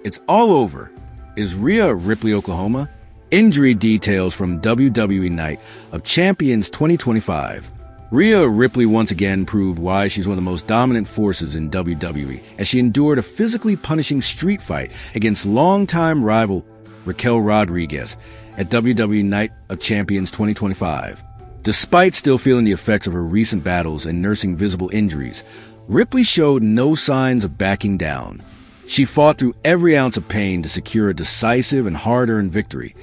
It's all over. Is Rhea Ripley, Oklahoma? Injury details from WWE Night of Champions 2025. Rhea Ripley once again proved why she's one of the most dominant forces in WWE as she endured a physically punishing street fight against longtime rival Raquel Rodriguez at WWE Night of Champions 2025. Despite still feeling the effects of her recent battles and nursing visible injuries, Ripley showed no signs of backing down. She fought through every ounce of pain to secure a decisive and hard-earned victory,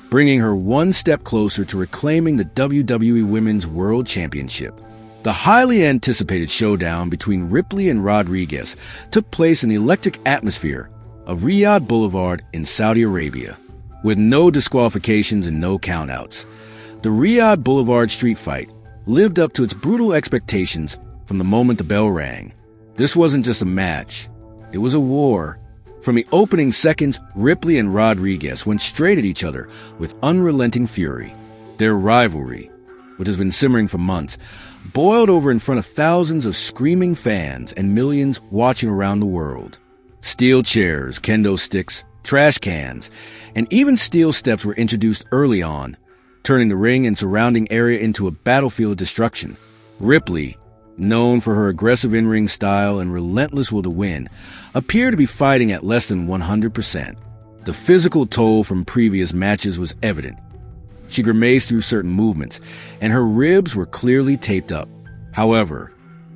bringing her one step closer to reclaiming the WWE Women's World Championship. The highly anticipated showdown between Ripley and Rodriguez took place in the electric atmosphere of Riyadh Boulevard in Saudi Arabia, with no disqualifications and no countouts. The Riyadh Boulevard street fight lived up to its brutal expectations from the moment the bell rang. This wasn't just a match, it was a war. From the opening seconds, Ripley and Rodriguez went straight at each other with unrelenting fury. Their rivalry, which has been simmering for months, boiled over in front of thousands of screaming fans and millions watching around the world. Steel chairs, kendo sticks, trash cans, and even steel steps were introduced early on, turning the ring and surrounding area into a battlefield of destruction. Ripley, known for her aggressive in-ring style and relentless will to win, appeared to be fighting at less than 100%. The physical toll from previous matches was evident. She grimaced through certain movements, and her ribs were clearly taped up. However,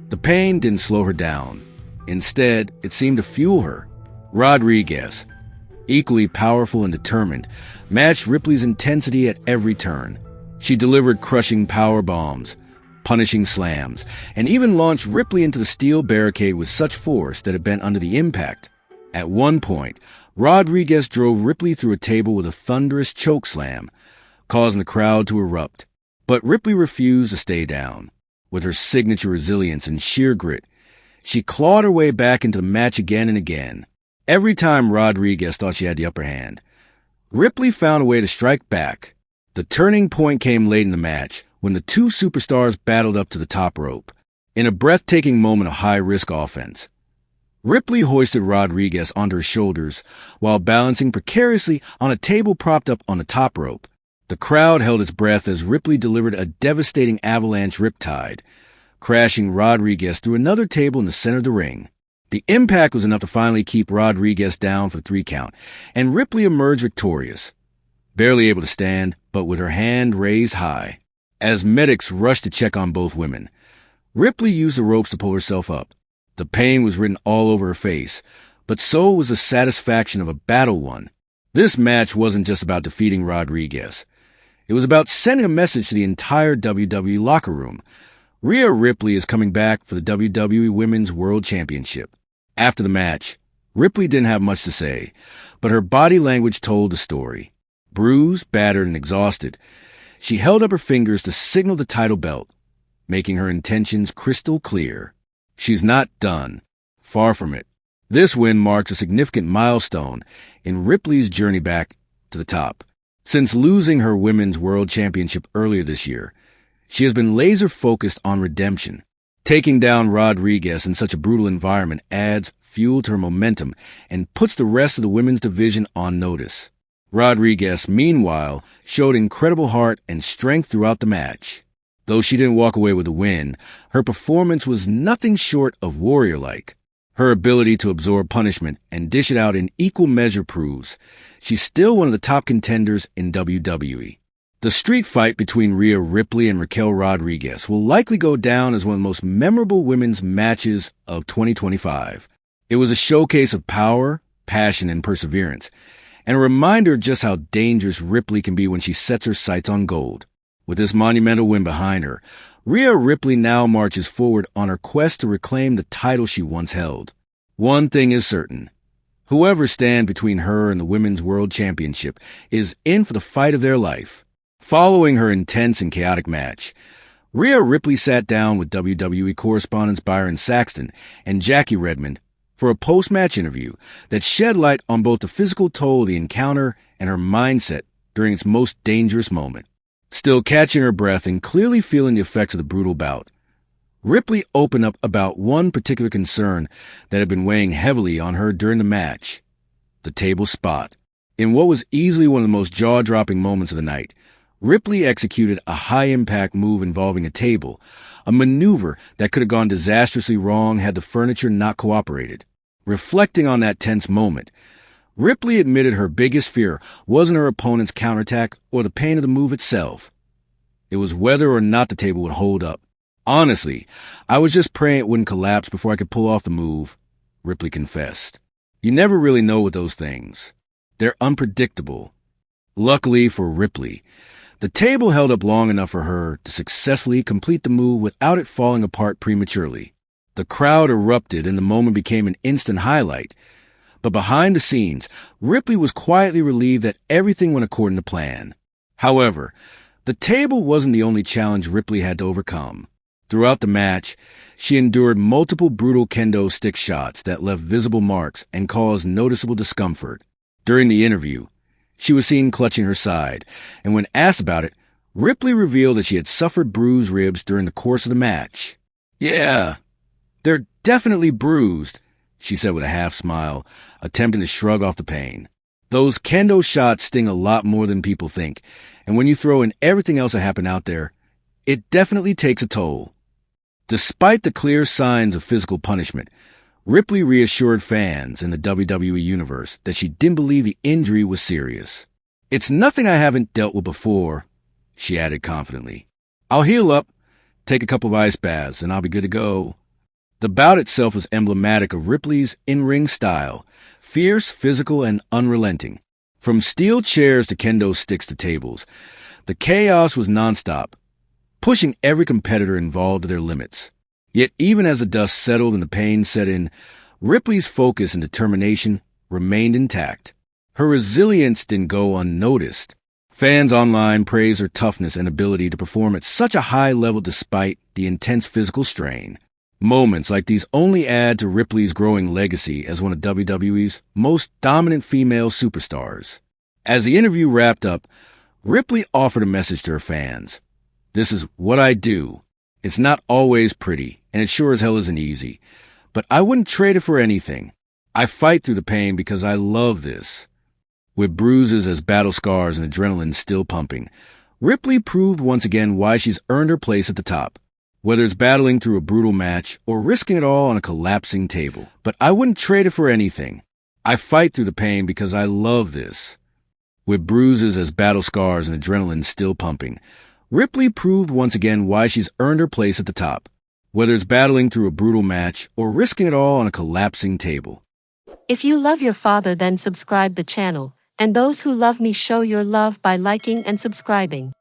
the pain didn't slow her down. Instead, it seemed to fuel her. Rodriguez, equally powerful and determined, matched Ripley's intensity at every turn. She delivered crushing power bombs, punishing slams, and even launched Ripley into the steel barricade with such force that it bent under the impact. At one point, Rodriguez drove Ripley through a table with a thunderous choke slam, causing the crowd to erupt. But Ripley refused to stay down. With her signature resilience and sheer grit, she clawed her way back into the match again and again. Every time Rodriguez thought she had the upper hand, Ripley found a way to strike back. The turning point came late in the match when the two superstars battled up to the top rope. In a breathtaking moment of high-risk offense, Ripley hoisted Rodriguez onto her shoulders while balancing precariously on a table propped up on the top rope. The crowd held its breath as Ripley delivered a devastating avalanche riptide, crashing Rodriguez through another table in the center of the ring. The impact was enough to finally keep Rodriguez down for the 3 count, and Ripley emerged victorious, barely able to stand, but with her hand raised high. As medics rushed to check on both women, Ripley used the ropes to pull herself up. The pain was written all over her face, but so was the satisfaction of a battle won. This match wasn't just about defeating Rodriguez. It was about sending a message to the entire WWE locker room. Rhea Ripley is coming back for the WWE Women's World Championship. After the match, Ripley didn't have much to say, but her body language told the story. Bruised, battered, and exhausted, she held up her fingers to signal the title belt, making her intentions crystal clear. She's not done. Far from it. This win marks a significant milestone in Ripley's journey back to the top. Since losing her Women's World Championship earlier this year, she has been laser-focused on redemption. Taking down Rodriguez in such a brutal environment adds fuel to her momentum and puts the rest of the women's division on notice. Rodriguez, meanwhile, showed incredible heart and strength throughout the match. Though she didn't walk away with a win, her performance was nothing short of warrior-like. Her ability to absorb punishment and dish it out in equal measure proves she's still one of the top contenders in WWE. The street fight between Rhea Ripley and Raquel Rodriguez will likely go down as one of the most memorable women's matches of 2025. It was a showcase of power, passion, and perseverance, and a reminder just how dangerous Ripley can be when she sets her sights on gold. With this monumental win behind her, Rhea Ripley now marches forward on her quest to reclaim the title she once held. One thing is certain. Whoever stands between her and the Women's World Championship is in for the fight of their life. Following her intense and chaotic match, Rhea Ripley sat down with WWE correspondents Byron Saxton and Jackie Redmond for a post-match interview that shed light on both the physical toll of the encounter and her mindset during its most dangerous moment. Still catching her breath and clearly feeling the effects of the brutal bout, Ripley opened up about one particular concern that had been weighing heavily on her during the match: the table spot. In what was easily one of the most jaw-dropping moments of the night, Ripley executed a high-impact move involving a table, a maneuver that could have gone disastrously wrong had the furniture not cooperated. Reflecting on that tense moment, Ripley admitted her biggest fear wasn't her opponent's counterattack or the pain of the move itself. It was whether or not the table would hold up. Honestly, I was just praying it wouldn't collapse before I could pull off the move, Ripley confessed. You never really know with those things. They're unpredictable. Luckily for Ripley, the table held up long enough for her to successfully complete the move without it falling apart prematurely. The crowd erupted and the moment became an instant highlight. But behind the scenes, Ripley was quietly relieved that everything went according to plan. However, the table wasn't the only challenge Ripley had to overcome. Throughout the match, she endured multiple brutal kendo stick shots that left visible marks and caused noticeable discomfort. During the interview, she was seen clutching her side, and when asked about it, Ripley revealed that she had suffered bruised ribs during the course of the match. "Yeah, they're definitely bruised," she said with a half smile, attempting to shrug off the pain. "Those kendo shots sting a lot more than people think, and when you throw in everything else that happened out there, it definitely takes a toll." Despite the clear signs of physical punishment, Ripley reassured fans in the WWE Universe that she didn't believe the injury was serious. "It's nothing I haven't dealt with before," she added confidently. "I'll heal up, take a couple of ice baths, and I'll be good to go." The bout itself was emblematic of Ripley's in-ring style, fierce, physical, and unrelenting. From steel chairs to kendo sticks to tables, the chaos was nonstop, pushing every competitor involved to their limits. Yet even as the dust settled and the pain set in, Ripley's focus and determination remained intact. Her resilience didn't go unnoticed. Fans online praised her toughness and ability to perform at such a high level despite the intense physical strain. Moments like these only add to Ripley's growing legacy as one of WWE's most dominant female superstars. As the interview wrapped up, Ripley offered a message to her fans. "This is what I do. It's not always pretty, and it sure as hell isn't easy. But I wouldn't trade it for anything. I fight through the pain because I love this." With bruises as battle scars and adrenaline still pumping, Ripley proved once again why she's earned her place at the top. Whether it's battling through a brutal match or risking it all on a collapsing table. "But I wouldn't trade it for anything. I fight through the pain because I love this." With bruises as battle scars and adrenaline still pumping, Ripley proved once again why she's earned her place at the top. Whether it's battling through a brutal match or risking it all on a collapsing table. If you love your father, then subscribe the channel, and those who love me show your love by liking and subscribing.